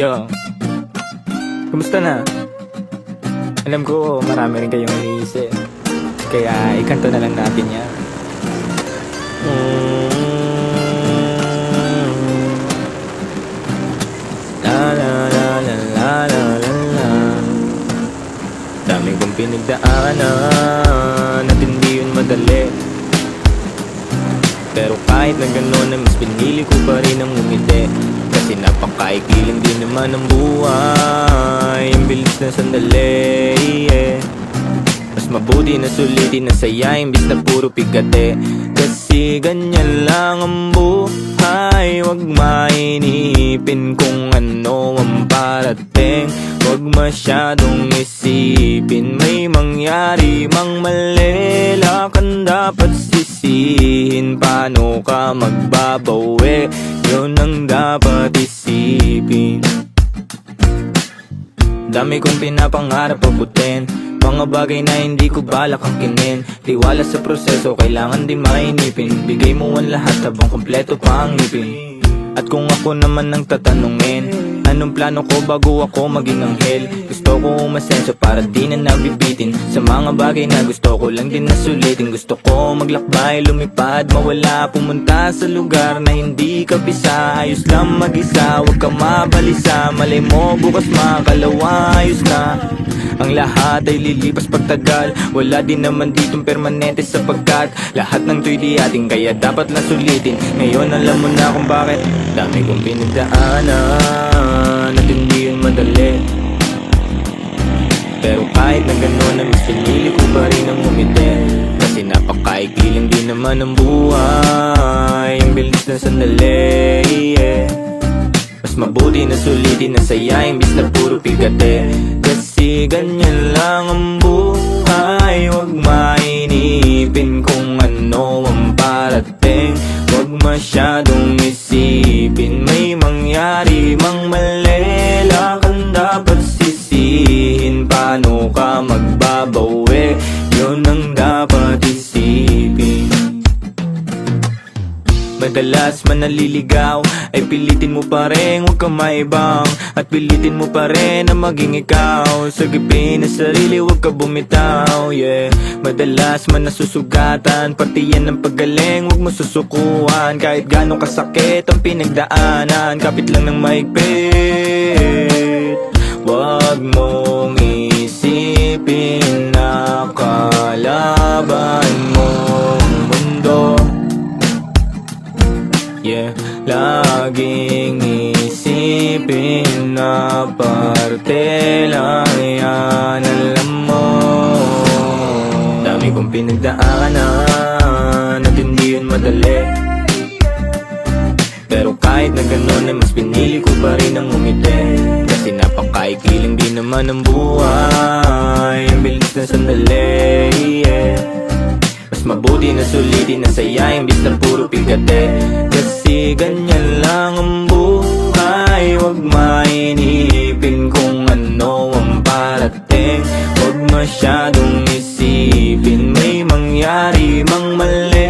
Yo, kumusta na? Alam ko marami rin kayong iniisip, kaya ikanto na lang natin yan. La la la la la la la la. Dami kong pinagdaanan at hindi yun madali, pero kahit na gano'n ay mas pinili ko pa rin ang umiti. Kasi napakaikiling din naman ang buhay, ang bilis na sandali, Mas mabuti na sulitin na saya imbis na puro pigate. Kasi ganyan lang ang buhay, wag mainipin kung ano ang parating. Wag masyadong isipin, may mangyari mang mali, lakan dapat sisihin. Paano ka magbabawi, yun ang dapat isipin. Dami kong pinapangarap abutin, mga bagay na hindi ko balak angkinin. Tiwala sa proseso, kailangan din mainipin. Bigay mo ang lahat habang kompleto pa ang ngipin. At kung ako naman ang tatanungin, anong plano ko bago ako maging anghel? Gusto ko umasenso para di na nabibitin sa mga bagay na gusto ko lang din nasulitin. Gusto ko maglakbay, lumipad, mawala, pumunta sa lugar na hindi ka bisa. Ayos lang mag-isa, huwag ka mabalisa. Malay mo bukas makalawa, ayos na. Ang lahat ay lilipas pagtagal, wala din naman ditong permanente sapagkat lahat ng to'y di ating, kaya dapat lang sulitin. Ngayon alam mo na kung bakit. Dami kong pinagdaanan at hindi yun madali, pero kahit na gano'n ay mas pinili ko pa rin ang umiti. Kasi napakaikiling din naman ang buhay, ang bilis na sandali, Mas mabuti na sulitin na saya imbis na puro pigate. Kasi ganyan lang ang buhay, wag mainipin kung ano ang parating. Wag masyadong isipin, may mangyari mang mali, lakan dapat sisihin. Paano ka magbabawi, yun ang dapat isipin. Madalas man naliligaw ay pilitin mo pa rin, huwag ka maibang. At pilitin mo pa rin na maging ikaw. Sagipin na sarili, huwag ka bumitaw, Madalas man nasusugatan, pati yan ang paggaling, huwag mo susukuhan. Kahit gano'ng kasakit ang pinagdaanan, kapit lang ng maigpit. Huwag mong isipin na kalaban mong mundo, laging isipin na parte lang yan, alam mo. Dami kong pinagdaanan at hindi yun madali, pero kahit na gano'n ay mas pinili ko pa rin ang umiti. Kasi napakaikiling din naman ang buhay, ang bilis na sandali, Mas mabuti na sulitin na saya imbis na puro pigate. Kasi ganyan lang ang buhay, wag mainipin kung ano ang parating. Wag masyadong isipin, may mangyari mang mali,